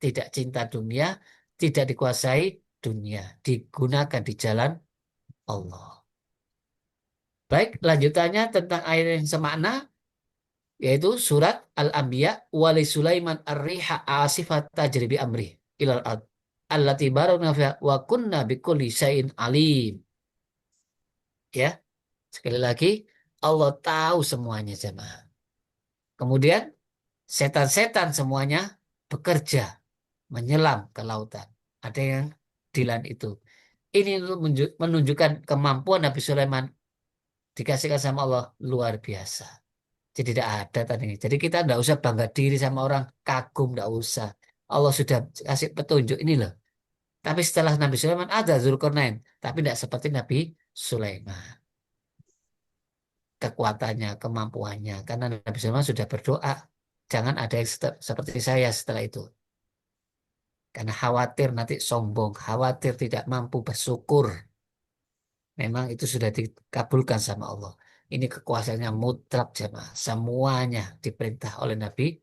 tidak cinta dunia, tidak dikuasai dunia, digunakan di jalan Allah. Baik, lanjutannya tentang ayat yang semakna, yaitu surat Al-Anbiya, wali Sulaiman ar-riha asifat tajri bi amri ilal ard allati barakna fiha wa kunna bikulli syai'in alim. Ya, sekali lagi Allah tahu semuanya jemaah. Kemudian setan-setan semuanya bekerja menyelam ke lautan. Ada yang di laut itu. Ini untuk menunjukkan kemampuan Nabi Sulaiman dikasihkan sama Allah luar biasa. Jadi tidak ada tadi. Jadi kita tidak usah bangga diri sama orang, kagum tidak usah. Allah sudah kasih petunjuk ini loh. Tapi setelah Nabi Sulaiman ada Zulkarnain, tapi tidak seperti Nabi Sulaiman. Kekuatannya, kemampuannya. Karena Nabi Sulaiman sudah berdoa, jangan ada yang seperti saya setelah itu. Karena khawatir nanti sombong, khawatir tidak mampu bersyukur. Memang itu sudah dikabulkan sama Allah. Ini kekuasaannya mutlak jemaah. Semuanya diperintah oleh Nabi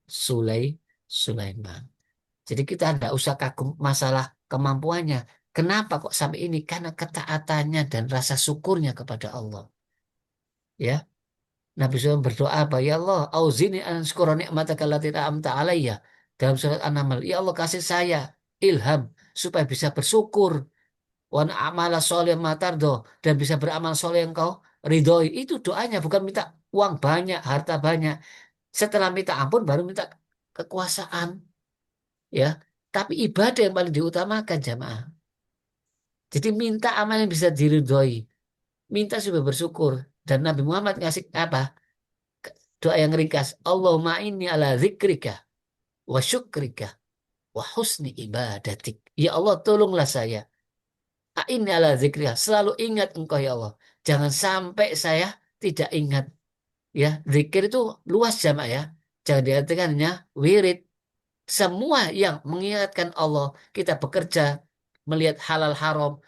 Sulaiman. Jadi kita tidak usah kagum masalah kemampuannya. Kenapa kok sampai ini? Karena ketaatannya dan rasa syukurnya kepada Allah. Ya, Nabi Sulaiman berdoa apa? Ya Allah, auzini an syukura ni'mataka allati an'amta alayya. dalam surat An-Naml, ya Allah kasih saya ilham supaya bisa bersyukur, wan amala soleh matardo, dan bisa beramal soleh yang kau ridhoi. Itu doanya, bukan minta uang banyak, harta banyak. Setelah minta ampun baru minta kekuasaan, ya. Tapi ibadah yang paling diutamakan jamaah. Jadi minta amal yang bisa diridhoi, minta supaya bersyukur. Dan Nabi Muhammad ngasih apa? Doa yang ringkas. Allahumma inni ala zikrika wa syukrika wa husni ibadatik. Ya Allah, tolonglah saya. Inni ala zikrika. Selalu ingat engkau ya Allah. Jangan sampai saya tidak ingat. Ya, zikir itu luas jamaah ya. Jangan diartikan hanya wirid. Semua yang mengingatkan Allah, kita bekerja, melihat halal haram,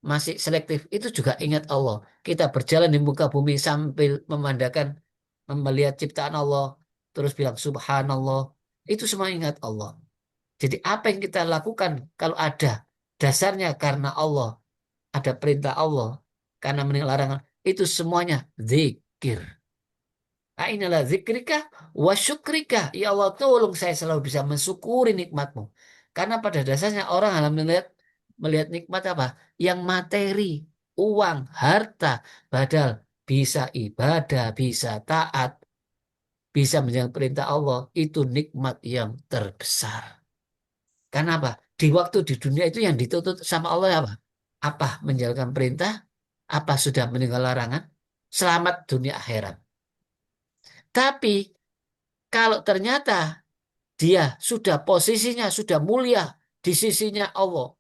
masih selektif, itu juga ingat Allah. Kita berjalan di muka bumi sambil memandangkan, melihat ciptaan Allah, terus bilang subhanallah, itu semua ingat Allah. Jadi apa yang kita lakukan kalau ada dasarnya karena Allah, ada perintah Allah, karena meninggal larangan, itu semuanya zikir. Inilah zikrika wa syukrika. Ya Allah, tolong saya selalu bisa mensyukuri nikmatmu. Karena pada dasarnya orang hanya melihat nikmat apa? Yang materi, uang, harta. Padahal bisa ibadah, bisa taat, bisa menjalankan perintah Allah. Itu nikmat yang terbesar. Karena apa? Di waktu di dunia itu yang dituntut sama Allah apa? Apa menjalankan perintah? Apa sudah meninggal larangan? Selamat dunia akhirat. Tapi kalau ternyata dia sudah posisinya sudah mulia di sisinya Allah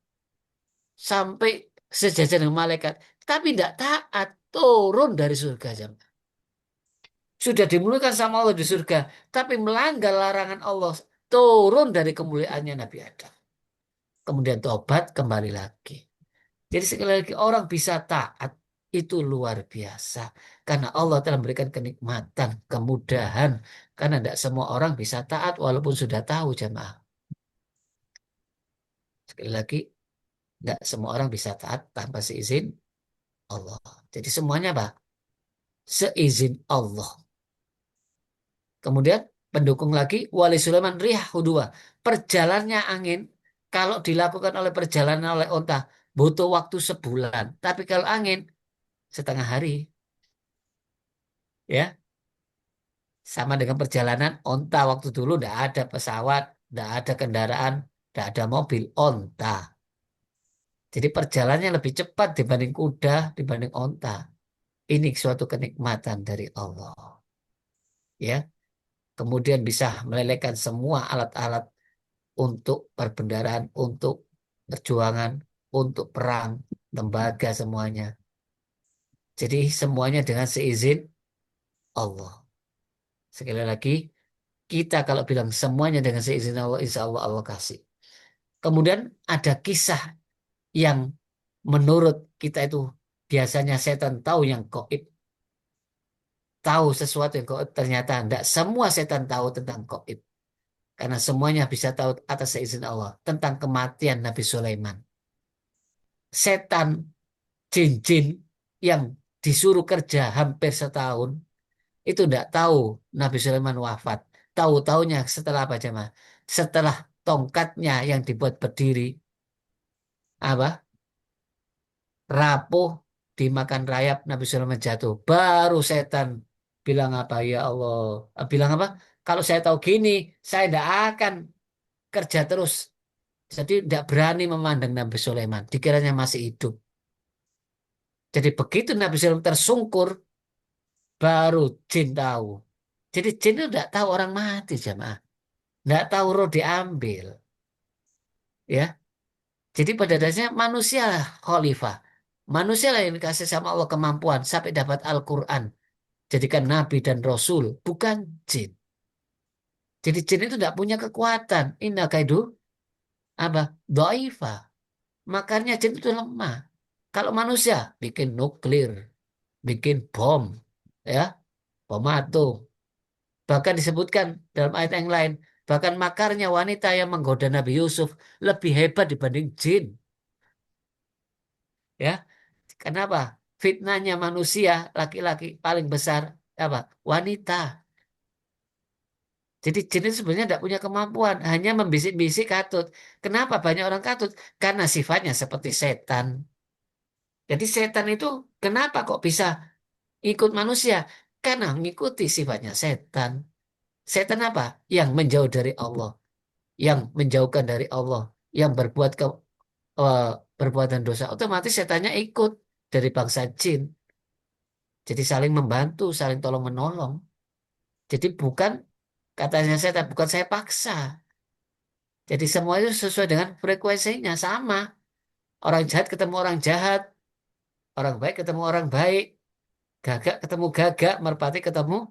sampai sejajar dengan malaikat, tapi tidak taat, turun dari surga jam. Sudah dimuliakan sama Allah di surga, tapi melanggar larangan Allah, turun dari kemuliaannya Nabi Adam. Kemudian tobat kembali lagi. Jadi sekali lagi orang bisa taat itu luar biasa. Karena Allah telah memberikan kenikmatan, kemudahan. Karena tidak semua orang bisa taat walaupun sudah tahu jemaah. Sekali lagi, tidak semua orang bisa taat tanpa seizin Allah. Jadi semuanya apa? Seizin Allah. Kemudian pendukung lagi wali Sulaiman riyah hudua. Perjalannya angin kalau dilakukan oleh perjalanan oleh onta butuh waktu sebulan. Tapi kalau angin setengah hari, ya sama dengan perjalanan onta waktu dulu tidak ada pesawat, tidak ada kendaraan, tidak ada mobil, onta. Jadi perjalanannya lebih cepat dibanding kuda, dibanding onta. Ini suatu kenikmatan dari Allah. Ya, kemudian bisa melelehkan semua alat-alat untuk perbendaharaan, untuk perjuangan, untuk perang, lembaga semuanya. Jadi semuanya dengan seizin Allah. Sekali lagi, kita kalau bilang semuanya dengan seizin Allah, insya Allah Allah kasih. Kemudian ada kisah yang menurut kita itu biasanya setan tahu yang gaib, tahu sesuatu yang gaib, ternyata tidak semua setan tahu tentang gaib. Karena semuanya bisa tahu atas seizin Allah tentang kematian Nabi Sulaiman. Setan, jin-jin yang disuruh kerja hampir setahun itu tidak tahu Nabi Sulaiman wafat. Tahu-taunya setelah apa jemaah? Setelah tongkatnya yang dibuat berdiri apa rapuh dimakan rayap Nabi Sulaiman jatuh. Baru setan bilang apa ya Allah? Bilang apa? Kalau saya tahu gini, saya tidak akan kerja terus. Jadi tidak berani memandang Nabi Sulaiman. Dikiranya masih hidup. Jadi begitu Nabi Sulaiman tersungkur, baru jin tahu. Jadi jin itu tidak tahu orang mati jamaah. Tidak tahu roh diambil. Ya. Jadi pada dasarnya manusia lah khalifah. Manusia lah yang dikasih sama Allah kemampuan sampai dapat Al-Quran. Jadikan Nabi dan Rasul. Bukan jin. Jadi jin itu tidak punya kekuatan. Inna kaidu apa? Doifa. Makanya jin itu lemah. Kalau manusia bikin nuklir, bikin bom, ya, bom atom. Bahkan disebutkan dalam ayat yang lain, bahkan makarnya wanita yang menggoda Nabi Yusuf lebih hebat dibanding jin. Ya, kenapa? Fitnahnya manusia laki-laki paling besar apa? Wanita. Jadi jin itu sebenarnya tidak punya kemampuan, hanya membisik-bisik katut. Kenapa banyak orang katut? Karena sifatnya seperti setan. Jadi setan itu kenapa kok bisa ikut manusia? Karena mengikuti sifatnya setan. Setan apa? Yang menjauh dari Allah, yang menjauhkan dari Allah, yang eh, perbuatan dosa. Otomatis setannya ikut dari bangsa jin. Jadi saling membantu, saling tolong menolong. Jadi bukan katanya setan, bukan saya paksa. Jadi semua itu sesuai dengan frekuensinya sama. Orang jahat ketemu orang jahat, orang baik ketemu orang baik, gagak ketemu gagak, merpati ketemu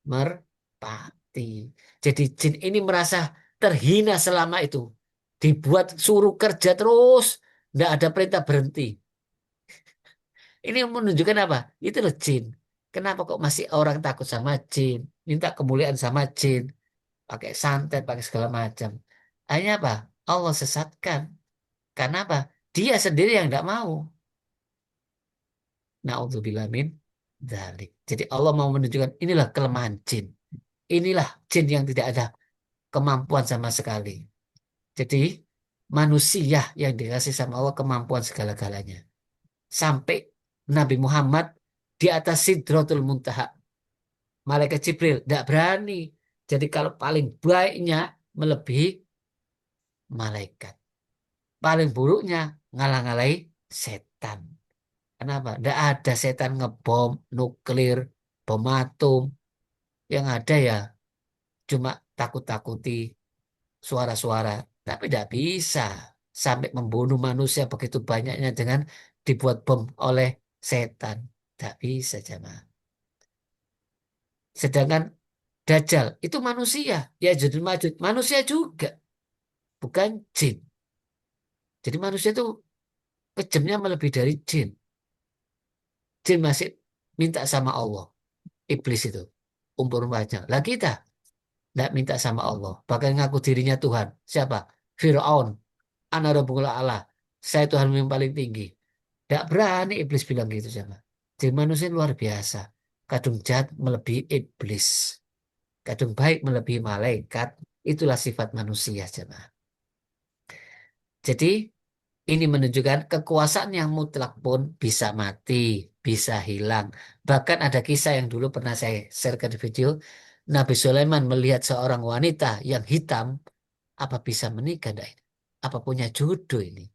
merpati. Jadi jin ini merasa terhina selama itu. Dibuat suruh kerja terus, nggak ada perintah berhenti. Ini menunjukkan apa? Itu loh jin. Kenapa kok masih orang takut sama jin? Minta kemuliaan sama jin. Pakai santet, pakai segala macam. Akhirnya apa? Allah sesatkan. Karena apa? Dia sendiri yang tidak mau. Na'udzubillah min dzalik. Jadi Allah mau menunjukkan inilah kelemahan jin. Inilah jin yang tidak ada kemampuan sama sekali. Jadi manusia yang dikasih sama Allah kemampuan segala-galanya. Sampai Nabi Muhammad di atas Sidratul Muntaha. Malaikat Jibril tidak berani. Jadi kalau paling baiknya melebihi malaikat. Paling buruknya ngalah-ngalahi setan. Kenapa? Tidak ada setan ngebom, nuklir, bom atom. Yang ada ya cuma takut-takuti suara-suara. Tapi tidak bisa sampai membunuh manusia begitu banyaknya dengan dibuat bom oleh setan. Tidak bisa, jemaah. Sedangkan Dajjal itu manusia. Ya jadi Majud manusia juga. Bukan jin. Jadi manusia itu kejamnya melebihi dari jin. Jin masih minta sama Allah. Iblis itu. Umpamanya. Lah kita tidak minta sama Allah. Bahkan ngaku dirinya Tuhan. Siapa? Fir'aun. Ana Rabbul A'la. Saya Tuhan yang paling tinggi. Tidak berani iblis bilang gitu sama. Jadi manusia luar biasa. Kadung jahat melebihi iblis. Kadung baik melebihi malaikat. Itulah sifat manusia jemaah. Jadi ini menunjukkan kekuasaan yang mutlak pun bisa mati, bisa hilang. Bahkan ada kisah yang dulu pernah saya sharekan di video. Nabi Sulaiman melihat seorang wanita yang hitam. Apa bisa menikah enggak ini? Apa punya jodoh ini?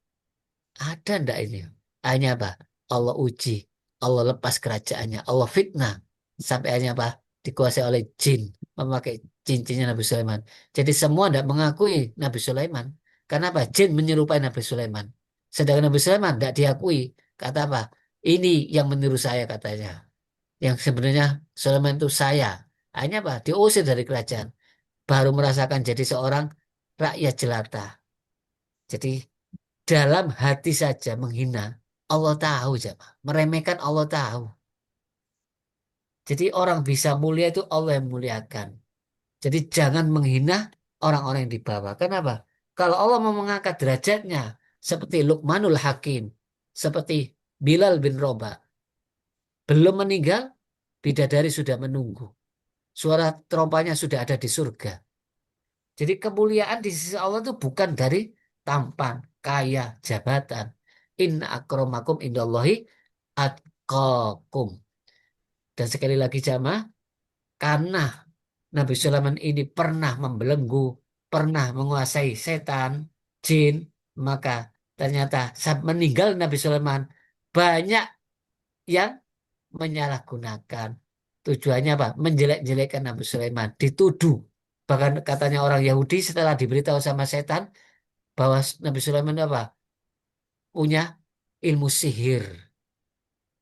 Ada ndak ini? Hanya apa? Allah uji. Allah lepas kerajaannya. Allah fitnah. Sampai hanya apa? Dikuasai oleh jin. Memakai cincinnya Nabi Sulaiman. Jadi semua tidak mengakui Nabi Sulaiman. Karena apa? Jin menyerupai Nabi Sulaiman. Sedangkan Nabi Sulaiman tidak diakui. Kata apa? Ini yang meniru saya katanya. Yang sebenarnya Sulaiman itu saya. Hanya apa? Diusir dari kerajaan. Baru merasakan jadi seorang rakyat jelata. Jadi dalam hati saja menghina. Allah tahu, jemaah. Meremehkan Allah tahu. Jadi orang bisa mulia itu Allah yang muliakan. Jadi jangan menghina orang-orang yang di bawah. Kenapa? Kalau Allah mau mengangkat derajatnya seperti Luqmanul Hakim, seperti Bilal bin Rabah, belum meninggal, bidadari sudah menunggu. Suara trompanya sudah ada di surga. Jadi kemuliaan di sisi Allah itu bukan dari tampan, kaya, jabatan. Inna akramakum indallahi atqakum. Dan sekali lagi jamaah, karena Nabi Sulaiman ini pernah membelenggu, pernah menguasai setan, jin, maka ternyata saat meninggal Nabi Sulaiman banyak yang menyalahgunakan. Tujuannya apa? Menjelek-jelekkan Nabi Sulaiman, dituduh. Bahkan katanya orang Yahudi setelah diberitahu sama setan bahwa Nabi Sulaiman itu apa? Punya ilmu sihir.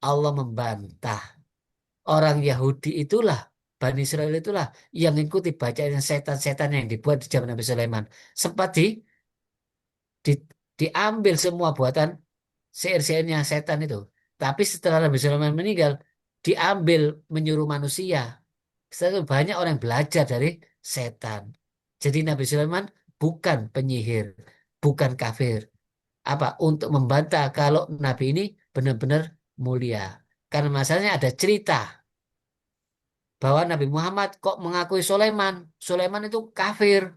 Allah membantah. Orang Yahudi itulah, Bani Israel itulah yang mengikuti bacaan setan-setan yang dibuat di zaman Nabi Sulaiman. Sempat di- diambil semua buatan sihir-sihirnya setan itu. Tapi setelah Nabi Sulaiman meninggal, diambil menyuruh manusia. Setelah itu banyak orang yang belajar dari setan. Jadi Nabi Sulaiman bukan penyihir, bukan kafir. Apa? Untuk membantah kalau Nabi ini benar-benar mulia. Karena masalahnya ada cerita. bahwa Nabi Muhammad kok mengakui Sulaiman. Sulaiman itu kafir.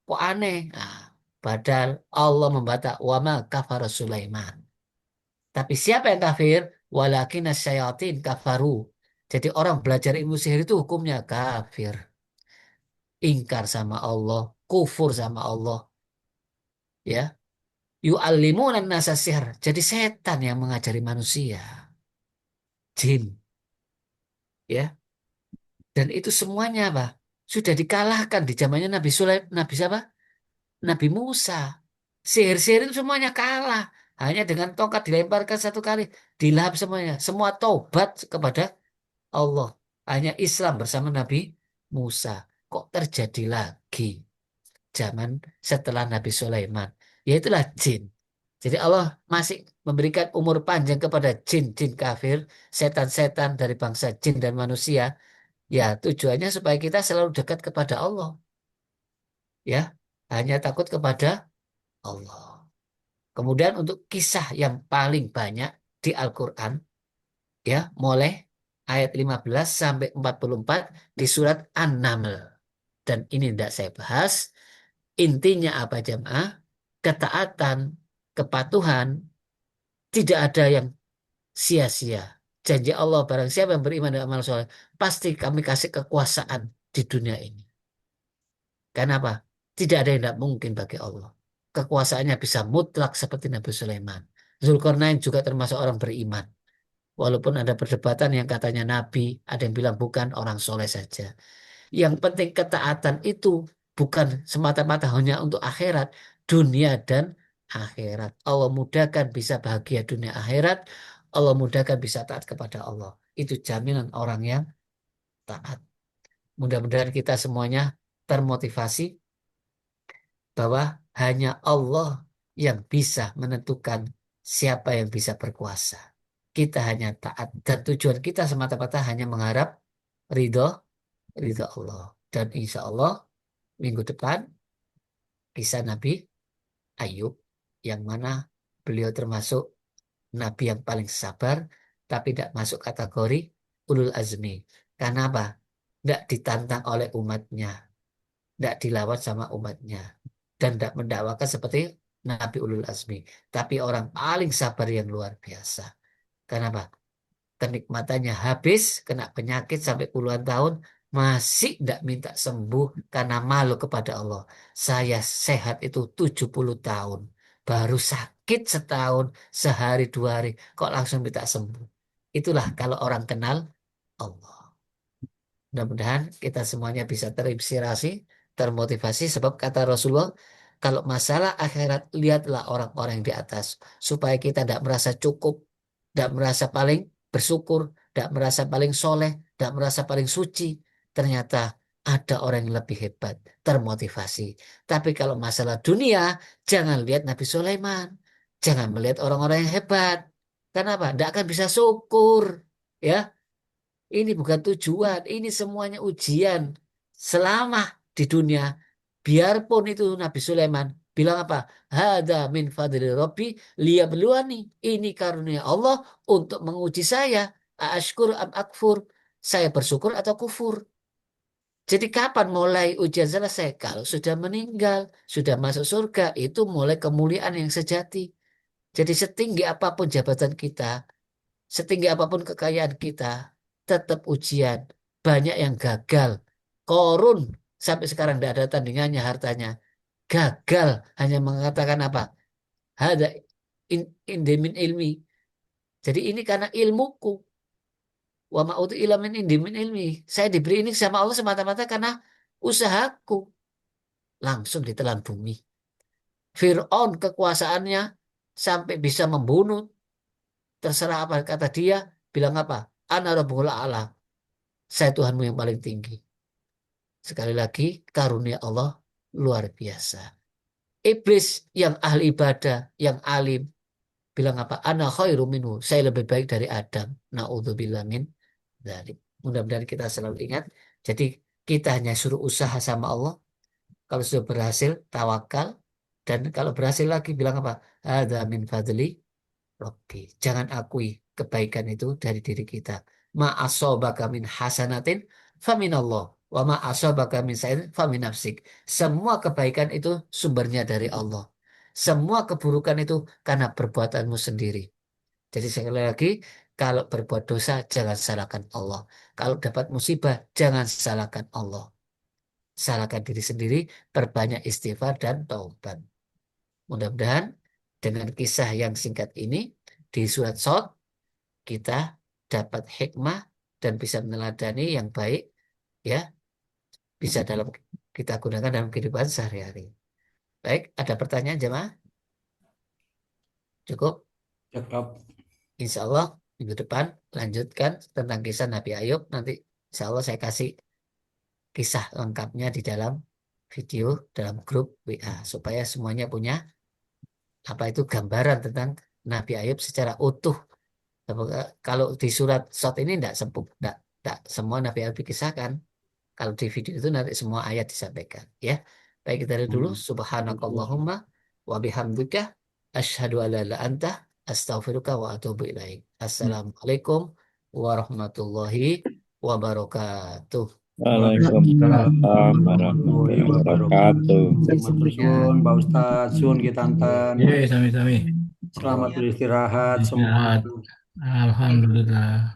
Kok aneh? Nah, padahal Allah membantah wama kafara Sulaiman. Tapi siapa yang kafir? Walakin syayatin kafaru. Jadi orang belajar ilmu sihir itu hukumnya kafir. Ingkar sama Allah, kufur sama Allah. Ya, yu'allimunan nasa sihr. Jadi setan yang mengajari manusia. Jin. Ya, dan itu semuanya apa? Sudah dikalahkan di zamannya Nabi Sulaiman, Nabi siapa? Nabi Musa. Sihir-sihir itu semuanya kalah. Hanya dengan tongkat dilemparkan satu kali, dilahap semuanya. Semua taubat kepada Allah. Hanya Islam bersama Nabi Musa. Kok terjadi lagi zaman setelah Nabi Sulaiman? Yaitulah jin. Jadi Allah masih memberikan umur panjang kepada jin-jin kafir, setan-setan dari bangsa jin dan manusia. Ya, tujuannya supaya kita selalu dekat kepada Allah. Ya, hanya takut kepada Allah. Kemudian untuk kisah yang paling banyak di Al-Quran, ya, mulai ayat 15 sampai 44 di surat An-Naml. Dan ini tidak saya bahas. Intinya apa jemaah? Ketaatan, kepatuhan, tidak ada yang sia-sia. Janji Allah barang siapa yang beriman dan amal soleh, pasti kami kasih kekuasaan di dunia ini. Kenapa? Tidak ada yang tidak mungkin bagi Allah. Kekuasaannya bisa mutlak seperti Nabi Sulaiman. Zulkarnain juga termasuk orang beriman. Walaupun ada perdebatan yang katanya Nabi, ada yang bilang bukan, orang soleh saja. Yang penting ketaatan itu bukan semata-mata hanya untuk akhirat, dunia dan akhirat. Allah mudahkan bisa bahagia dunia akhirat. Allah mudahkan bisa taat kepada Allah. Itu jaminan orang yang taat. Mudah-mudahan kita semuanya termotivasi bahwa hanya Allah yang bisa menentukan siapa yang bisa berkuasa. Kita hanya taat dan tujuan kita semata-mata hanya mengharap ridho ridho Allah. Dan insya Allah minggu depan kisah Nabi Ayub yang mana beliau termasuk Nabi yang paling sabar tapi tidak masuk kategori ulul azmi. Karena apa? Tidak ditantang oleh umatnya, tidak dilawan sama umatnya, dan tidak mendakwakan seperti Nabi Ulul Azmi. Tapi orang paling sabar yang luar biasa. Kenapa? Kenikmatannya habis, kena penyakit sampai puluhan tahun, masih tidak minta sembuh karena malu kepada Allah. Saya sehat itu 70 tahun. Baru sakit setahun, sehari dua hari, kok langsung minta sembuh. Itulah kalau orang kenal Allah. Mudah-mudahan kita semuanya bisa terinspirasi, termotivasi sebab kata Rasulullah, kalau masalah akhirat lihatlah orang-orang yang di atas supaya kita tidak merasa cukup, tidak merasa paling bersyukur, tidak merasa paling soleh, tidak merasa paling suci. Ternyata ada orang yang lebih hebat, termotivasi. Tapi kalau masalah dunia, jangan lihat Nabi Sulaiman, jangan melihat orang-orang yang hebat. Kenapa? Tidak akan bisa syukur, ya. Ini bukan tujuan, ini semuanya ujian. Selama di dunia, biarpun itu Nabi Sulaiman bilang apa? Hada min fadli Rabbi liyabluwani. Ini karunia Allah untuk menguji saya. Ashkur am akfur. Saya bersyukur atau kufur. Jadi kapan mulai ujian selesai? Kalau sudah meninggal, sudah masuk surga, itu mulai kemuliaan yang sejati. Jadi setinggi apapun jabatan kita, setinggi apapun kekayaan kita, tetap ujian. Banyak yang gagal. Korun sampai sekarang tidak ada tandingannya hartanya. Gagal hanya mengatakan apa? Ada indemin ilmi. Jadi ini karena ilmuku. Wa ma'utu ilamin indemin ilmi. Saya diberi ini sama Allah semata-mata karena usahaku. Langsung ditelan bumi. Fir'aun kekuasaannya sampai bisa membunuh. Terserah apa kata dia. Bilang apa? Ana rabbul a'la. Saya Tuhanmu yang paling tinggi. Sekali lagi, karunia Allah luar biasa. Iblis yang ahli ibadah, yang alim, bilang apa? Ana khairu minhu. Saya lebih baik dari Adam. Na'udzubillah min dzalik. Mudah-mudahan kita selalu ingat. Jadi kita hanya suruh usaha sama Allah. Kalau sudah berhasil, tawakal. Dan kalau berhasil lagi, bilang apa? Hadza min fadli Rabbi. Jangan akui kebaikan itu dari diri kita. Ma'asobaka min hasanatin faminallah. Wa ma asabaka min sa'in famin nafsik. Semua kebaikan itu sumbernya dari Allah. Semua keburukan itu karena perbuatanmu sendiri. Jadi sekali lagi, kalau berbuat dosa jangan salahkan Allah. Kalau dapat musibah jangan salahkan Allah. Salahkan diri sendiri, perbanyak istighfar dan taubat. Mudah-mudahan dengan kisah yang singkat ini di surat Shad kita dapat hikmah dan bisa meneladani yang baik, ya, bisa kita gunakan dalam kehidupan sehari-hari. Baik, ada pertanyaan jemaah? Cukup? Cakep. Insya Allah minggu depan lanjutkan tentang kisah Nabi Ayub. Nanti insya Allah saya kasih kisah lengkapnya di dalam video dalam grup WA supaya semuanya punya apa itu gambaran tentang Nabi Ayub secara utuh. Kalau di surat Shad ini tidak semua Nabi Ayub dikisahkan. Kalau di video itu nanti semua ayat disampaikan. Ya, baik kita lihat dulu. Subhanakallahumma wa bihamdika asyhadu an la ilaha illa anta astaghfiruka wa atubu ilaik. Assalamualaikum warahmatullahi wabarakatuh. Waalaikumsalam warahmatullahi wabarakatuh. Matur suwun Pak Ustadz, suwun kitanten. Ye, sami-sami. Selamat beristirahat semua. Alhamdulillah.